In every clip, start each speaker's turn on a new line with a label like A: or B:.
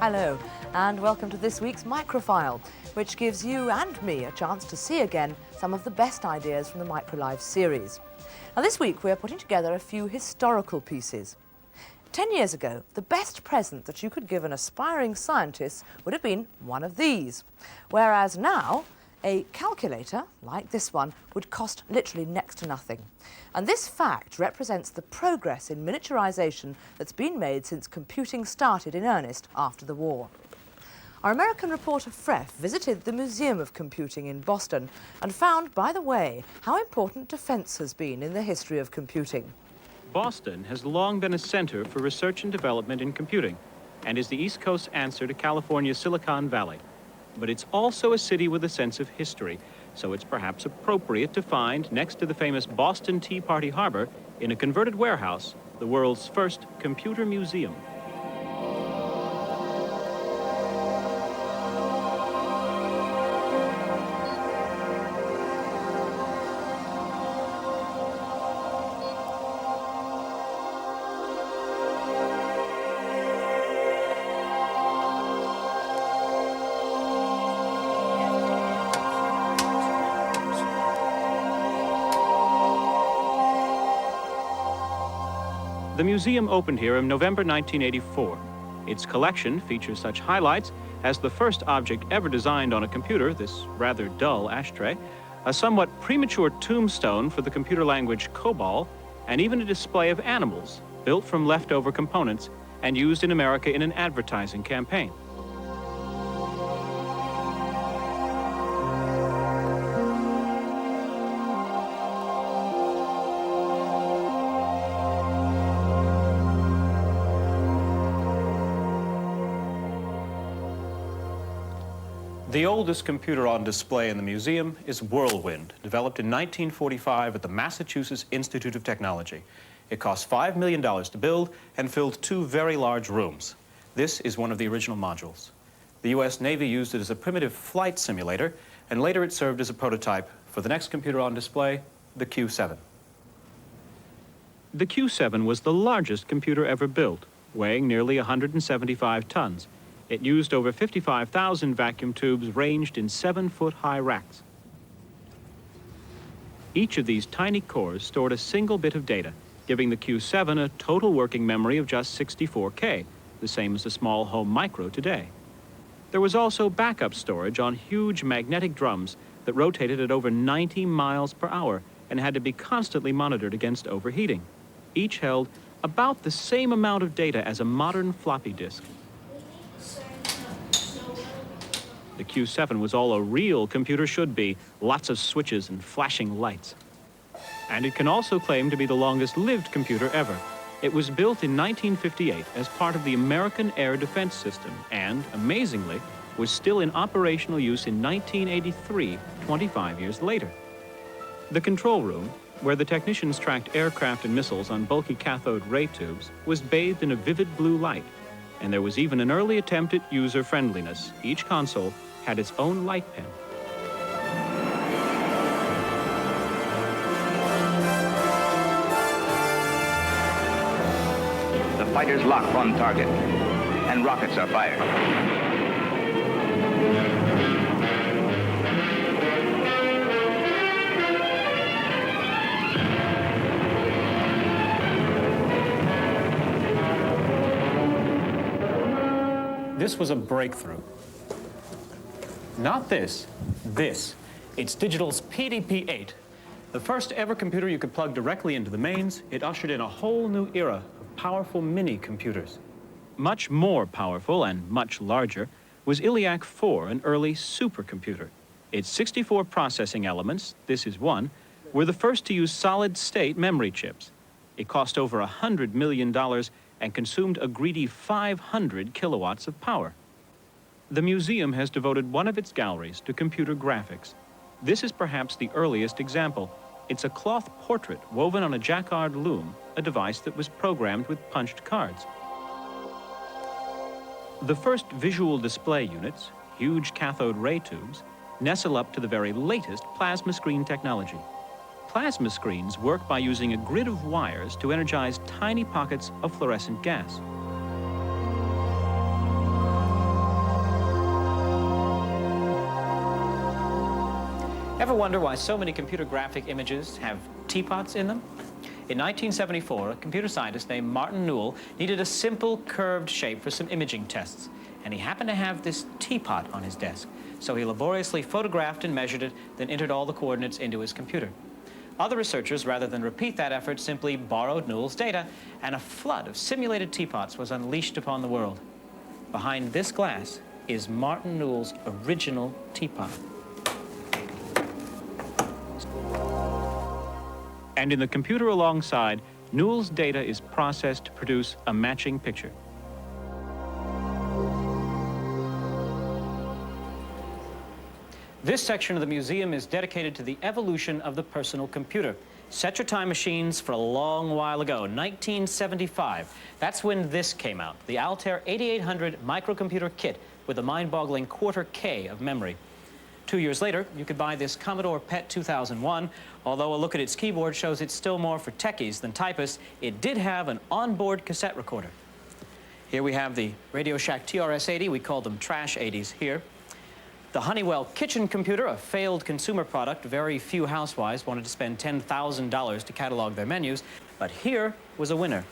A: Hello, and welcome to this week's Microfile, which gives you and me a chance to see again some of the best ideas from the Microlive series. Now this week we're putting together a few historical pieces. 10 years ago, the best present that you could give an aspiring scientist would have been one of these, whereas now, a calculator, like this one, would cost literally next to nothing. And this fact represents the progress in miniaturization that's been made since computing started in earnest after the war. Our American reporter Freff visited the Museum of Computing in Boston and found, by the way, how important defense has been in the history of computing.
B: Boston has long been a center for research and development in computing and is the East Coast's answer to California's Silicon Valley. But it's also a city with a sense of history, so it's perhaps appropriate to find, next to the famous Boston Tea Party Harbor, in a converted warehouse, the world's first computer museum. The museum opened here in November 1984. Its collection features such highlights as the first object ever designed on a computer, this rather dull ashtray, a somewhat premature tombstone for the computer language COBOL, and even a display of animals built from leftover components and used in America in an advertising campaign. The oldest computer on display in the museum is Whirlwind, developed in 1945 at the Massachusetts Institute of Technology. It cost $5 million to build and filled 2 very large rooms. This is one of the original modules. The U.S. Navy used it as a primitive flight simulator, and later it served as a prototype for the next computer on display, the Q7. The Q7 was the largest computer ever built, weighing nearly 175 tons. It used over 55,000 vacuum tubes ranged in 7-foot-high racks. Each of these tiny cores stored a single bit of data, giving the Q7 a total working memory of just 64K, the same as a small home micro today. There was also backup storage on huge magnetic drums that rotated at over 90 miles per hour and had to be constantly monitored against overheating. Each held about the same amount of data as a modern floppy disk. The Q7 was all a real computer should be, lots of switches and flashing lights. And it can also claim to be the longest-lived computer ever. It was built in 1958 as part of the American Air Defense System and, amazingly, was still in operational use in 1983, 25 years later. The control room, where the technicians tracked aircraft and missiles on bulky cathode ray tubes, was bathed in a vivid blue light. And there was even an early attempt at user-friendliness. Each console had its own light pen.
C: The fighters lock on target, and rockets are fired.
B: This was a breakthrough. Not this, this. It's Digital's PDP-8. The first ever computer you could plug directly into the mains, it ushered in a whole new era of powerful mini-computers. Much more powerful and much larger was ILIAC-4, an early supercomputer. Its 64 processing elements, this is one, were the first to use solid-state memory chips. It cost over $100 million and consumed a greedy 500 kilowatts of power. The museum has devoted one of its galleries to computer graphics. This is perhaps the earliest example. It's a cloth portrait woven on a jacquard loom, a device that was programmed with punched cards. The first visual display units, huge cathode ray tubes, nestle up to the very latest plasma screen technology. Plasma screens work by using a grid of wires to energize tiny pockets of fluorescent gas. wonder why so many computer graphic images have teapots in them? In 1974, a computer scientist named Martin Newell needed a simple curved shape for some imaging tests, and he happened to have this teapot on his desk. So he laboriously photographed and measured it, then entered all the coordinates into his computer. Other researchers, rather than repeat that effort, simply borrowed Newell's data, and a flood of simulated teapots was unleashed upon the world. Behind this glass is Martin Newell's original teapot. And in the computer alongside, Newell's data is processed to produce a matching picture. This section of the museum is dedicated to the evolution of the personal computer. Set your time machines for a long while ago, 1975. That's when this came out, the Altair 8800 microcomputer kit with a mind-boggling quarter K of memory. 2 years later, you could buy this Commodore PET 2001. Although a look at its keyboard shows it's still more for techies than typists, it did have an onboard cassette recorder. Here we have the Radio Shack TRS-80. We call them trash 80s here. The Honeywell kitchen computer, a failed consumer product. Very few housewives wanted to spend $10,000 to catalog their menus, but here was a winner.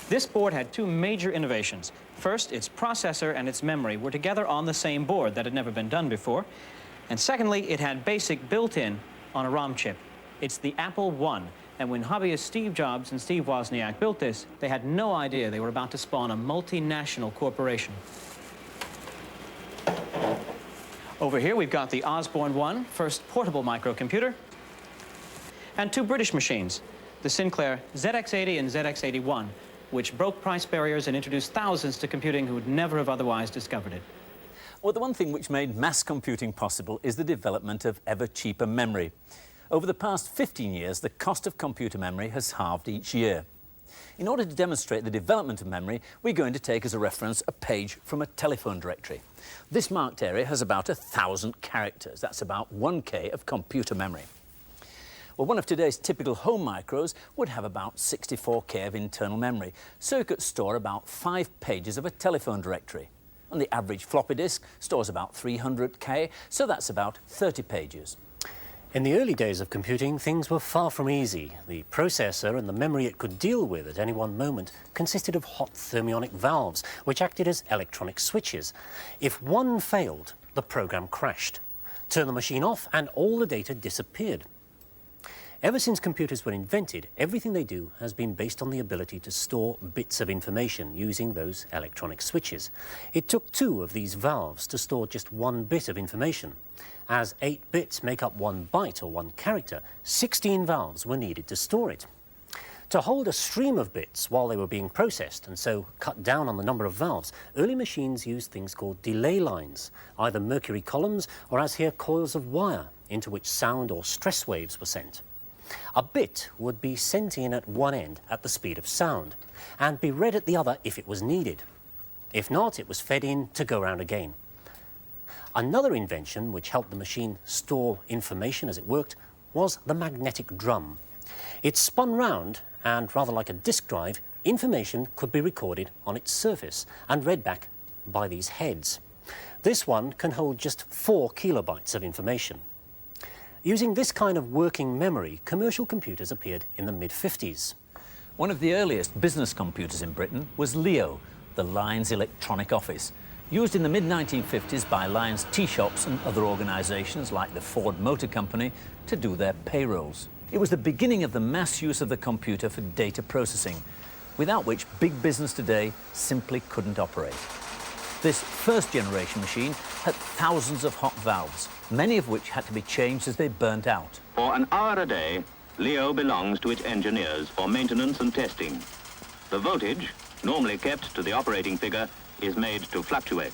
B: This board had two major innovations. First, its processor and its memory were together on the same board. That had never been done before. And secondly, it had BASIC built-in on a ROM chip. It's the Apple I. And when hobbyist Steve Jobs and Steve Wozniak built this, they had no idea they were about to spawn a multinational corporation. Over here, we've got the Osborne I, first portable microcomputer, and two British machines, the Sinclair ZX80 and ZX81, which broke price barriers and introduced thousands to computing who would never have otherwise discovered it.
D: Well, the one thing which made mass computing possible is the development of ever cheaper memory. Over the past 15 years, the cost of computer memory has halved each year. In order to demonstrate the development of memory, we're going to take as a reference a page from a telephone directory. This marked area has about 1,000 characters. That's about 1K of computer memory. Well, one of today's typical home micros would have about 64K of internal memory, so it could store about 5 pages of a telephone directory. And the average floppy disk stores about 300K, so that's about 30 pages.
E: In the early days of computing, things were far from easy. The processor and the memory it could deal with at any one moment consisted of hot thermionic valves, which acted as electronic switches. If one failed, the program crashed. Turn the machine off and all the data disappeared. Ever since computers were invented, everything they do has been based on the ability to store bits of information using those electronic switches. It took 2 of these valves to store just 1 bit of information. As 8 bits make up 1 byte or 1 character, 16 valves were needed to store it. To hold a stream of bits while they were being processed and so cut down on the number of valves, early machines used things called delay lines, either mercury columns or, as here, coils of wire into which sound or stress waves were sent. A bit would be sent in at one end at the speed of sound and be read at the other if it was needed. If not, it was fed in to go round again. Another invention which helped the machine store information as it worked was the magnetic drum. It spun round and, rather like a disk drive, information could be recorded on its surface and read back by these heads. This one can hold just 4 kilobytes of information. Using this kind of working memory, commercial computers appeared in the mid-50s.
D: One of the earliest business computers in Britain was Leo, the Lions Electronic Office, used in the mid-1950s by Lions tea shops and other organisations like the Ford Motor Company to do their payrolls. It was the beginning of the mass use of the computer for data processing, without which big business today simply couldn't operate. This first-generation machine had thousands of hot valves, many of which had to be changed as they burnt out.
C: For an hour a day, Leo belongs to its engineers for maintenance and testing. The voltage, normally kept to the operating figure, is made to fluctuate.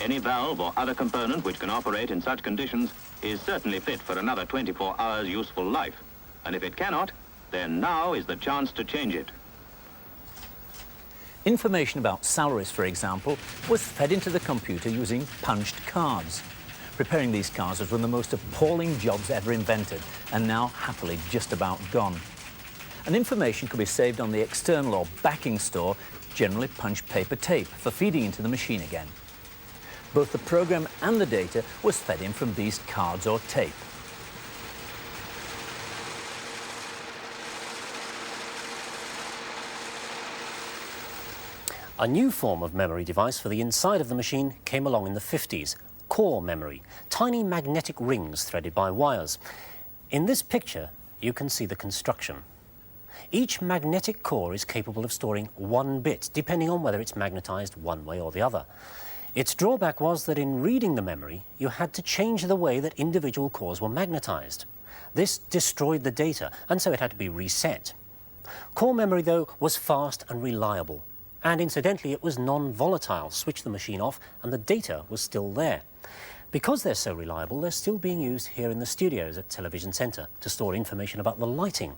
C: Any valve or other component which can operate in such conditions is certainly fit for another 24 hours useful life. And if it cannot, then now is the chance to change it.
D: Information about salaries, for example, was fed into the computer using punched cards. Preparing these cards was one of the most appalling jobs ever invented, and now happily just about gone. And information could be saved on the external or backing store, generally punched paper tape, for feeding into the machine again. Both the program and the data was fed in from these cards or tape.
E: A new form of memory device for the inside of the machine came along in the 50s, core memory, tiny magnetic rings threaded by wires. In this picture, you can see the construction. Each magnetic core is capable of storing 1 bit, depending on whether it's magnetized one way or the other. Its drawback was that in reading the memory, you had to change the way that individual cores were magnetized. This destroyed the data, and so it had to be reset. Core memory, though, was fast and reliable. And incidentally, it was non-volatile. Switch the machine off and the data was still there. Because they're so reliable, they're still being used here in the studios at Television Centre to store information about the lighting.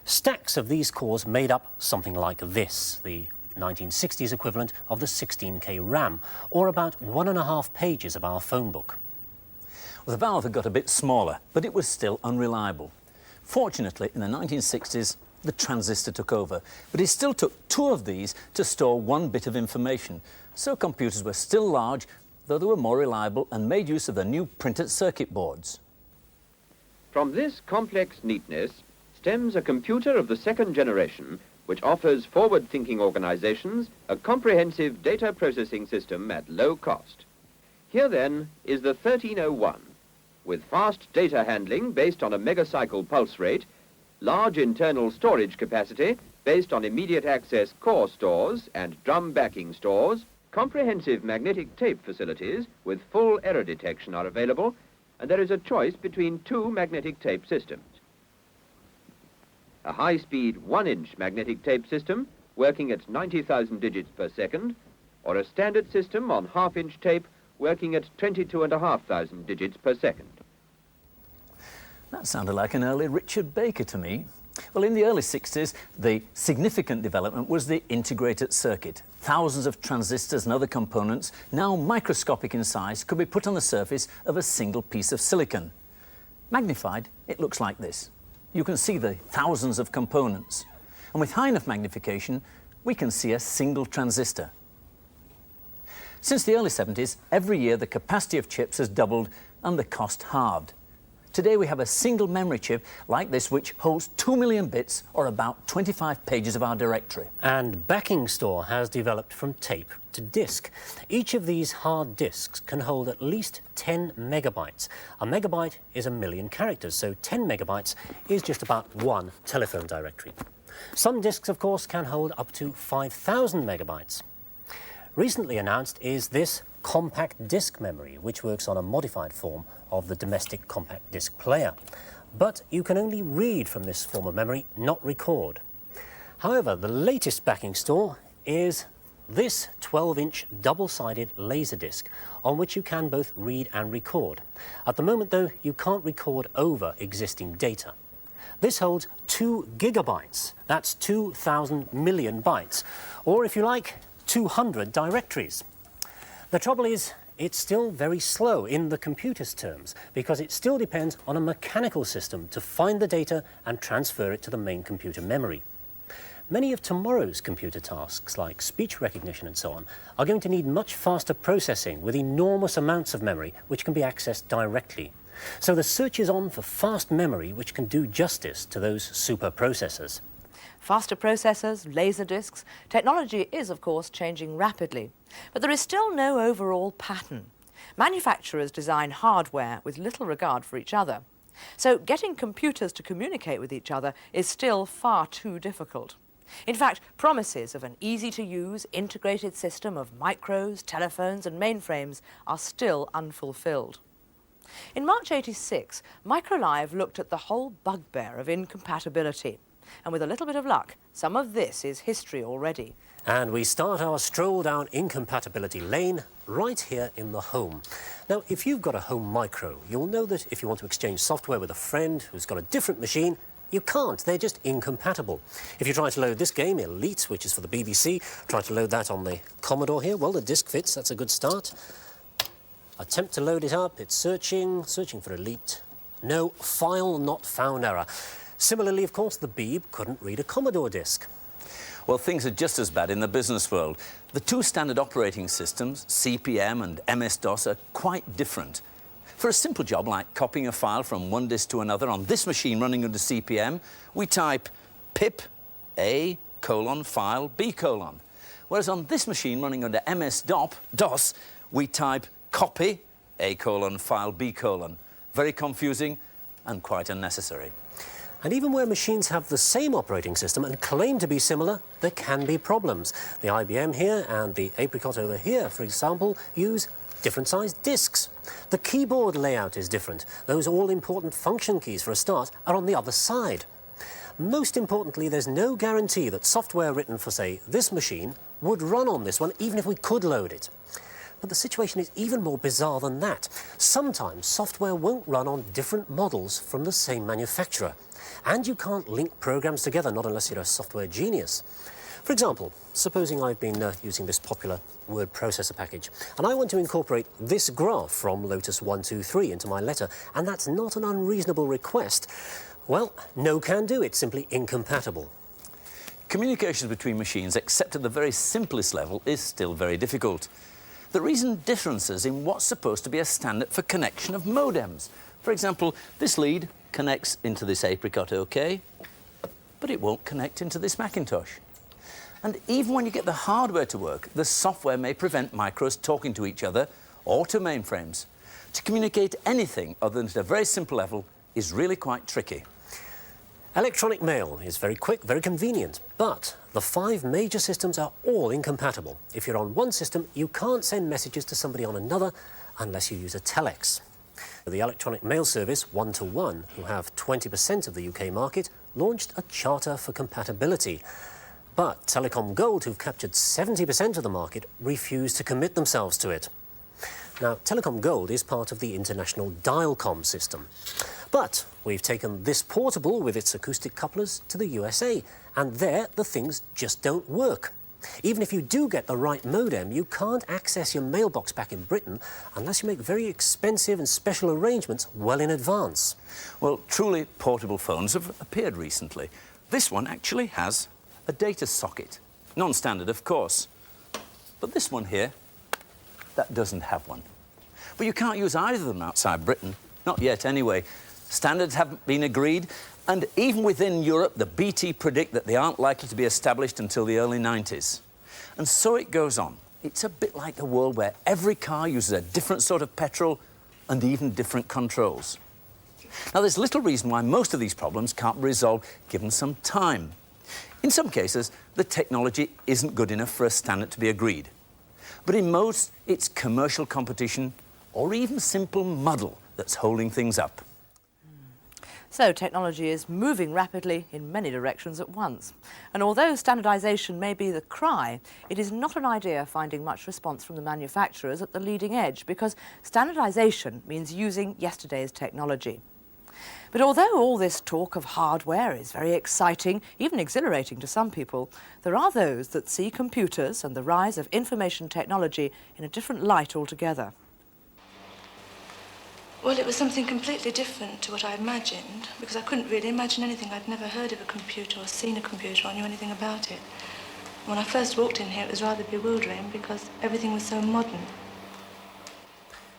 E: Stacks of these cores made up something like this, the 1960s equivalent of the 16K RAM, or about 1.5 pages of our phone book.
D: Well, the valve had got a bit smaller, but it was still unreliable. Fortunately, in the 1960s, the transistor took over, but it still took 2 of these to store 1 bit of information. So computers were still large, though they were more reliable and made use of the new printed circuit boards.
F: From this complex neatness stems a computer of the 2nd generation which offers forward-thinking organizations a comprehensive data processing system at low cost. Here then is the 1301, with fast data handling based on a megacycle pulse rate, large internal storage capacity based on immediate access core stores and drum backing stores, comprehensive magnetic tape facilities with full error detection are available, and there is a choice between 2 magnetic tape systems. A high-speed 1-inch magnetic tape system working at 90,000 digits per second, or a standard system on half-inch tape working at 22,500 digits per second.
D: That sounded like an early Richard Baker to me. Well, in the early 60s, the significant development was the integrated circuit. Thousands of transistors and other components, now microscopic in size, could be put on the surface of a single piece of silicon. Magnified, it looks like this. You can see the thousands of components. And with high enough magnification, we can see a single transistor. Since the early 70s, every year the capacity of chips has doubled and the cost halved. Today we have a single memory chip like this which holds 2 million bits, or about 25 pages of our directory.
E: And backing store has developed from tape to disk. Each of these hard disks can hold at least 10 megabytes. A megabyte is 1 million characters, so 10 megabytes is just about 1 telephone directory. Some disks, of course, can hold up to 5,000 megabytes. Recently announced is this compact disc memory, which works on a modified form of the domestic compact disc player. But you can only read from this form of memory, not record. However, the latest backing store is this 12-inch double-sided Laserdisc, on which you can both read and record. At the moment, though, you can't record over existing data. This holds 2 gigabytes. That's 2,000 million bytes. Or, if you like, 200 directories. The trouble is, it's still very slow in the computer's terms, because it still depends on a mechanical system to find the data and transfer it to the main computer memory. Many of tomorrow's computer tasks, like speech recognition and so on, are going to need much faster processing with enormous amounts of memory which can be accessed directly. So the search is on for fast memory which can do justice to those super processors.
A: Faster processors, laser discs, technology is, of course, changing rapidly. But there is still no overall pattern. Manufacturers design hardware with little regard for each other. So getting computers to communicate with each other is still far too difficult. In fact, promises of an easy-to-use, integrated system of micros, telephones and mainframes are still unfulfilled. In March '86, MicroLive looked at the whole bugbear of incompatibility. And with a little bit of luck, some of this is history already.
E: And we start our stroll down incompatibility lane right here in the home. Now, if you've got a home micro, you'll know that if you want to exchange software with a friend who's got a different machine, you can't. They're just incompatible. If you try to load this game, Elite, which is for the BBC, try to load that on the Commodore here, well, the disk fits. That's a good start. Attempt to load it up. It's searching for Elite. No, file not found error. Similarly, of course, the Beeb couldn't read a Commodore disk.
D: Well, things are just as bad in the business world. The two standard operating systems, CP/M and MS-DOS, are quite different. For a simple job like copying a file from one disk to another on this machine running under CP/M, we type pip A:"file B:". Whereas on this machine running under MS-DOS, we type copy A:"file B:". Very confusing and quite unnecessary.
E: And even where machines have the same operating system and claim to be similar, there can be problems. The IBM here and the Apricot over here, for example, use different sized disks. The keyboard layout is different. Those all-important function keys, for a start, are on the other side. Most importantly, there's no guarantee that software written for, say, this machine would run on this one, even if we could load it. But the situation is even more bizarre than that. Sometimes software won't run on different models from the same manufacturer. And you can't link programs together, not unless you're a software genius. For example, supposing I've been using this popular word processor package, and I want to incorporate this graph from Lotus 123 into my letter, and that's not an unreasonable request. Well, no can do, it's simply incompatible.
D: Communication between machines, except at the very simplest level, is still very difficult. The reason differences in what's supposed to be a standard for connection of modems. For example, this lead connects into this Apricot OK, but it won't connect into this Macintosh. And even when you get the hardware to work, the software may prevent micros talking to each other or to mainframes. To communicate anything other than at a very simple level is really quite tricky.
E: Electronic mail is very quick, very convenient, but the 5 major systems are all incompatible. If you're on one system, you can't send messages to somebody on another unless you use a telex. The electronic mail service 121, who have 20% of the UK market, launched a charter for compatibility. But Telecom Gold, who've captured 70% of the market, refuse to commit themselves to it. Now, Telecom Gold is part of the international Dialcom system. But we've taken this portable with its acoustic couplers to the USA, and there the things just don't work. Even if you do get the right modem, you can't access your mailbox back in Britain unless you make very expensive and special arrangements well in advance.
D: Well, truly portable phones have appeared recently. This one actually has a data socket. Non-standard, of course. But this one here, that doesn't have one. But you can't use either of them outside Britain. Not yet, anyway. Standards haven't been agreed, and even within Europe, the BT predict that they aren't likely to be established until the early 90s. And so it goes on. It's a bit like the world where every car uses a different sort of petrol and even different controls. Now, there's little reason why most of these problems can't be resolved given some time. In some cases, the technology isn't good enough for a standard to be agreed. But in most, it's commercial competition or even simple muddle that's holding things up.
A: So technology is moving rapidly in many directions at once. And although standardisation may be the cry, it is not an idea finding much response from the manufacturers at the leading edge, because standardisation means using yesterday's technology. But although all this talk of hardware is very exciting, even exhilarating to some people, there are those that see computers and the rise of information technology in a different light altogether.
G: Well, it was something completely different to what I imagined, because I couldn't really imagine anything. I'd never heard of a computer or seen a computer or knew anything about it. When I first walked in here, it was rather bewildering because everything was so modern.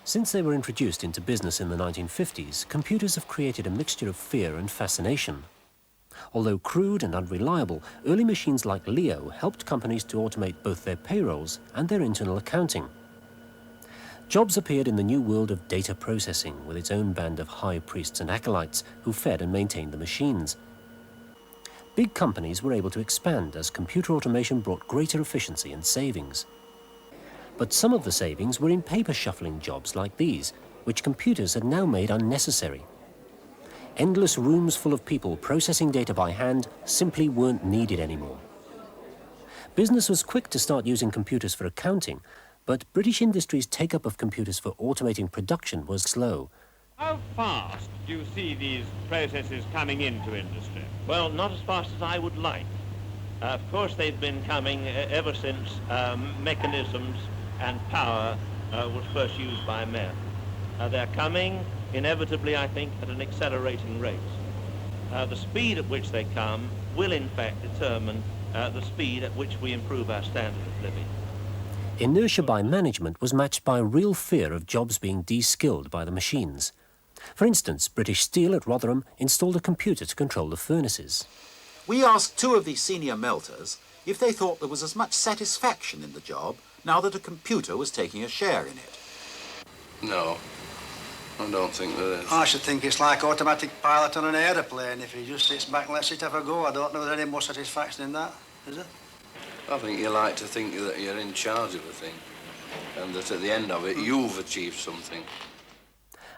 E: Since they were introduced into business in the 1950s, computers have created a mixture of fear and fascination. Although crude and unreliable, early machines like Leo helped companies to automate both their payrolls and their internal accounting. Jobs appeared in the new world of data processing, with its own band of high priests and acolytes who fed and maintained the machines. Big companies were able to expand as computer automation brought greater efficiency and savings. But some of the savings were in paper shuffling jobs like these, which computers had now made unnecessary. Endless rooms full of people processing data by hand simply weren't needed anymore. Business was quick to start using computers for accounting, but British industry's take-up of computers for automating production was slow.
H: How fast do you see these processes coming into industry?
I: Well, not as fast as I would like. Of course, they've been coming ever since mechanisms and power was first used by men. They're coming, inevitably, I think, at an accelerating rate. The speed at which they come will, in fact, determine the speed at which we improve our standard of living.
E: Inertia by management was matched by a real fear of jobs being de-skilled by the machines. For instance, British Steel at Rotherham installed a computer to control the furnaces.
J: We asked 2 of the senior melters if they thought there was as much satisfaction in the job now that a computer was taking a share in it.
K: No, I don't think there is.
L: I should think it's like automatic pilot on an aeroplane. If he just sits back and lets it have a go, I don't know there's any more satisfaction in that, is it?
K: I think you like to think that you're in charge of a thing and that at the end of it you've achieved something.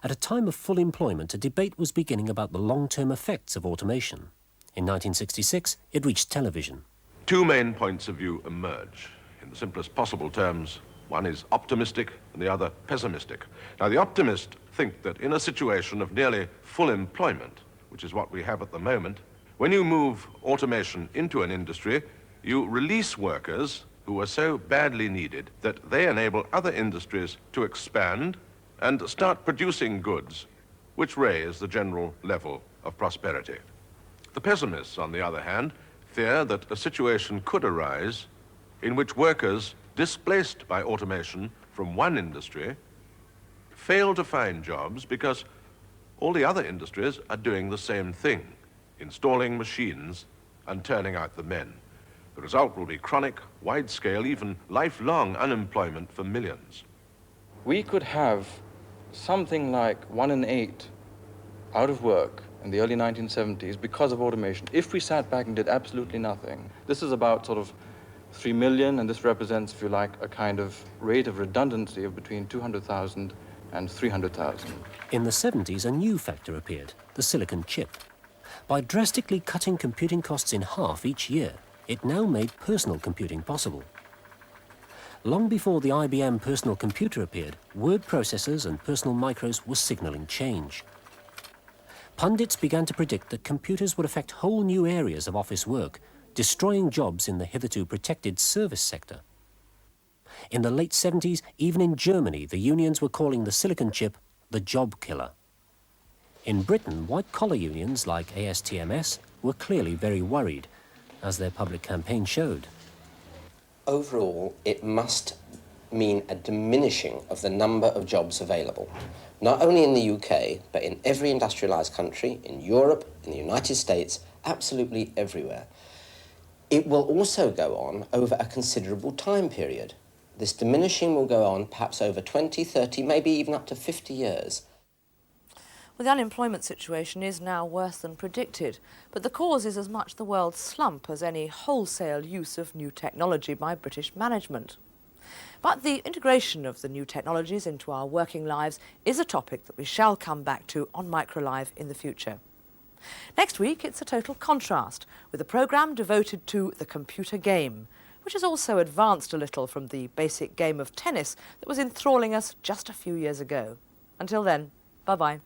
E: At a time of full employment, a debate was beginning about the long-term effects of automation. In 1966, it reached television.
M: 2 main points of view emerge. In the simplest possible terms, one is optimistic and the other pessimistic. Now, the optimists think that in a situation of nearly full employment, which is what we have at the moment, when you move automation into an industry, you release workers who are so badly needed that they enable other industries to expand and start producing goods which raise the general level of prosperity. The pessimists, on the other hand, fear that a situation could arise in which workers displaced by automation from one industry fail to find jobs because all the other industries are doing the same thing, installing machines and turning out the men. The result will be chronic, wide-scale, even lifelong unemployment for millions.
N: We could have something like 1 in 8 out of work in the early 1970s because of automation, if we sat back and did absolutely nothing. This is about sort of 3 million, and this represents, if you like, a kind of rate of redundancy of between 200,000 and 300,000.
E: In the 70s, a new factor appeared, the silicon chip. By drastically cutting computing costs in half each year, it now made personal computing possible. Long before the IBM personal computer appeared, word processors and personal micros were signaling change. Pundits began to predict that computers would affect whole new areas of office work, destroying jobs in the hitherto protected service sector. In the late 70s, even in Germany, the unions were calling the silicon chip the job killer. In Britain, white-collar unions like ASTMS were clearly very worried, as their public campaign showed.
O: Overall, it must mean a diminishing of the number of jobs available, not only in the UK, but in every industrialised country, in Europe, in the United States, absolutely everywhere. It will also go on over a considerable time period. This diminishing will go on perhaps over 20, 30, maybe even up to 50 years.
A: Well, the unemployment situation is now worse than predicted, but the cause is as much the world's slump as any wholesale use of new technology by British management. But the integration of the new technologies into our working lives is a topic that we shall come back to on MicroLive in the future. Next week, it's a total contrast, with a programme devoted to the computer game, which has also advanced a little from the basic game of tennis that was enthralling us just a few years ago. Until then, bye-bye.